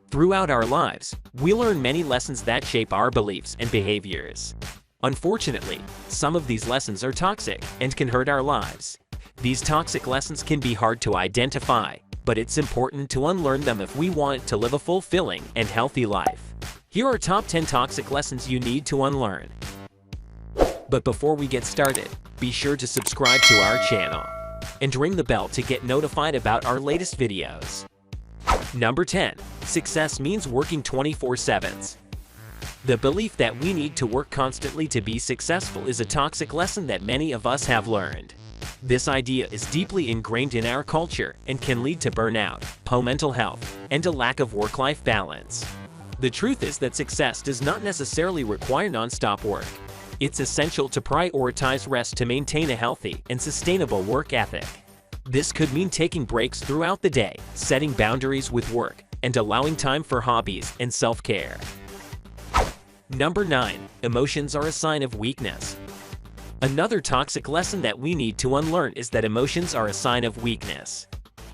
Throughout our lives, we learn many lessons that shape our beliefs and behaviors. Unfortunately, some of these lessons are toxic and can hurt our lives. These toxic lessons can be hard to identify, but it's important to unlearn them if we want to live a fulfilling and healthy life. Here are top 10 toxic lessons you need to unlearn. But before we get started, be sure to subscribe to our channel and ring the bell to get notified about our latest videos. Number 10. Success means working 24/7. The belief that we need to work constantly to be successful is a toxic lesson that many of us have learned. This idea is deeply ingrained in our culture and can lead to burnout, poor mental health, and a lack of work-life balance. The truth is that success does not necessarily require non-stop work. It's essential to prioritize rest to maintain a healthy and sustainable work ethic. This could mean taking breaks throughout the day, setting boundaries with work, and allowing time for hobbies and self-care. Number 9. Emotions are a sign of weakness. Another toxic lesson that we need to unlearn is that emotions are a sign of weakness.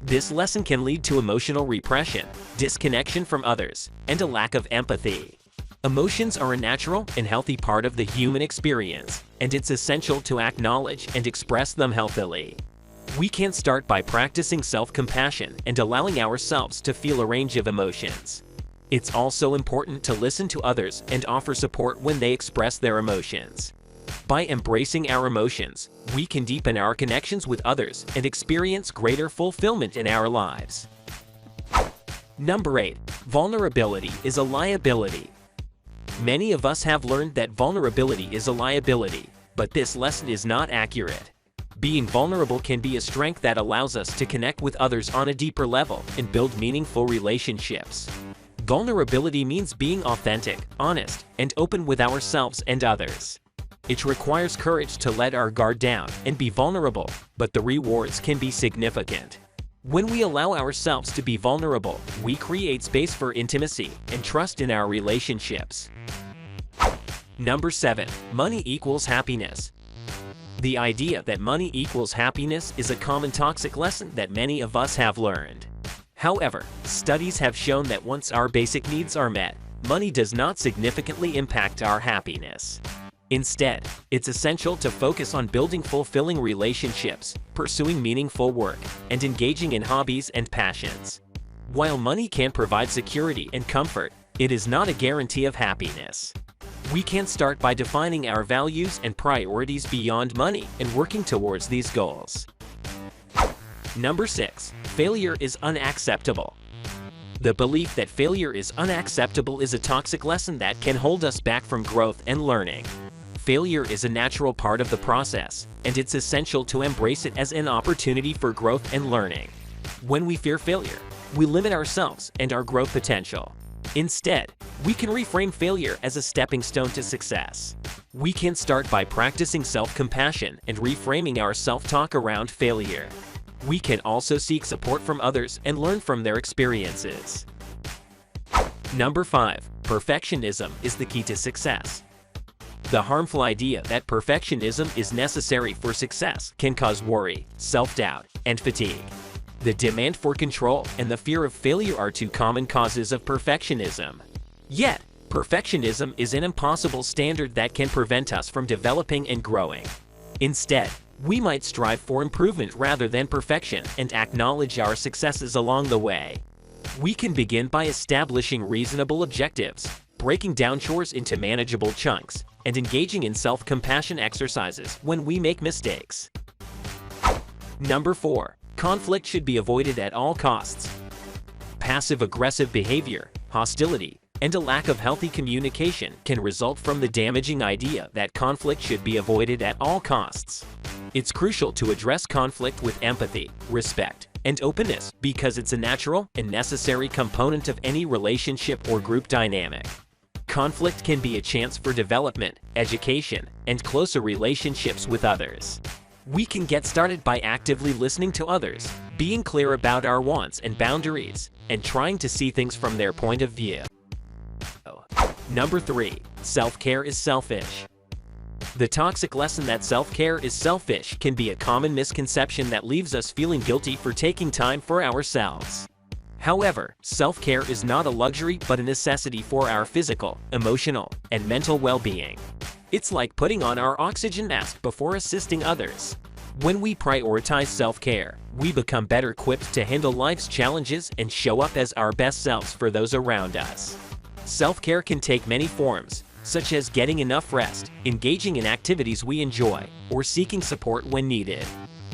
This lesson can lead to emotional repression, disconnection from others, and a lack of empathy. Emotions are a natural and healthy part of the human experience, and it's essential to acknowledge and express them healthily. We can start by practicing self-compassion and allowing ourselves to feel a range of emotions. It's also important to listen to others and offer support when they express their emotions. By embracing our emotions, we can deepen our connections with others and experience greater fulfillment in our lives. Number 8. Vulnerability is a liability. Many of us have learned that vulnerability is a liability, but this lesson is not accurate. Being vulnerable can be a strength that allows us to connect with others on a deeper level and build meaningful relationships. Vulnerability means being authentic, honest, and open with ourselves and others. It requires courage to let our guard down and be vulnerable, but the rewards can be significant. When we allow ourselves to be vulnerable, we create space for intimacy and trust in our relationships. Number 7. Money equals happiness. The idea that money equals happiness is a common toxic lesson that many of us have learned. However, studies have shown that once our basic needs are met, money does not significantly impact our happiness. Instead, it's essential to focus on building fulfilling relationships, pursuing meaningful work, and engaging in hobbies and passions. While money can provide security and comfort, it is not a guarantee of happiness. We can start by defining our values and priorities beyond money and working towards these goals. Number 6. Failure is unacceptable. The belief that failure is unacceptable is a toxic lesson that can hold us back from growth and learning. Failure is a natural part of the process, and it's essential to embrace it as an opportunity for growth and learning. When we fear failure, we limit ourselves and our growth potential. Instead, we can reframe failure as a stepping stone to success. We can start by practicing self-compassion and reframing our self-talk around failure. We can also seek support from others and learn from their experiences. Number 5. Perfectionism is the key to success. The harmful idea that perfectionism is necessary for success can cause worry, self-doubt, and fatigue. The demand for control and the fear of failure are two common causes of perfectionism. Yet, perfectionism is an impossible standard that can prevent us from developing and growing. Instead, we might strive for improvement rather than perfection and acknowledge our successes along the way. We can begin by establishing reasonable objectives, breaking down chores into manageable chunks, and engaging in self-compassion exercises when we make mistakes. Number 4. Conflict should be avoided at all costs. Passive-aggressive behavior, hostility, and a lack of healthy communication can result from the damaging idea that conflict should be avoided at all costs. It's crucial to address conflict with empathy, respect, and openness because it's a natural and necessary component of any relationship or group dynamic. Conflict can be a chance for development, education, and closer relationships with others. We can get started by actively listening to others, being clear about our wants and boundaries, and trying to see things from their point of view. Number 3. Self-care is selfish. The toxic lesson that self-care is selfish can be a common misconception that leaves us feeling guilty for taking time for ourselves. However, self-care is not a luxury but a necessity for our physical, emotional, and mental well-being. It's like putting on our oxygen mask before assisting others. When we prioritize self-care, we become better equipped to handle life's challenges and show up as our best selves for those around us. Self-care can take many forms, such as getting enough rest, engaging in activities we enjoy, or seeking support when needed.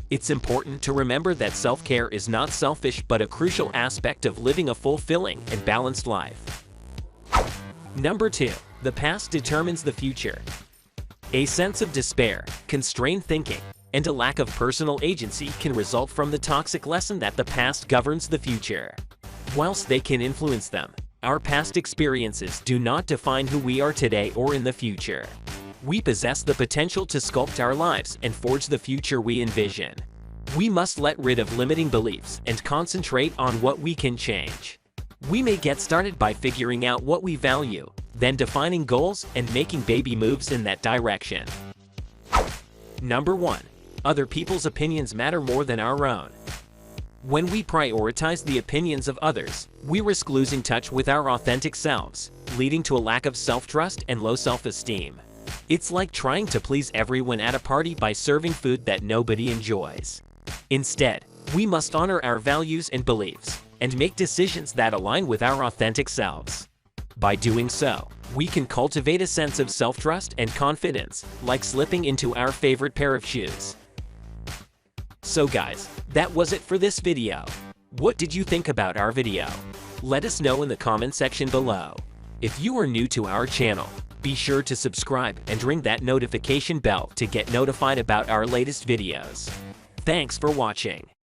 It's important to remember that self-care is not selfish but a crucial aspect of living a fulfilling and balanced life. Number 2. The past determines the future. A sense of despair, constrained thinking, and a lack of personal agency can result from the toxic lesson that the past governs the future. Whilst they can influence them, our past experiences do not define who we are today or in the future. We possess the potential to sculpt our lives and forge the future we envision. We must let rid of limiting beliefs and concentrate on what we can change. We may get started by figuring out what we value, then defining goals and making baby moves in that direction. Number 1. Other people's opinions matter more than our own. When we prioritize the opinions of others, we risk losing touch with our authentic selves, leading to a lack of self-trust and low self-esteem. It's like trying to please everyone at a party by serving food that nobody enjoys. Instead, we must honor our values and beliefs, and make decisions that align with our authentic selves. By doing so, we can cultivate a sense of self-trust and confidence, like slipping into our favorite pair of shoes. So guys, that was it for this video. What did you think about our video? Let us know in the comment section below. If you are new to our channel, be sure to subscribe and ring that notification bell to get notified about our latest videos. Thanks for watching.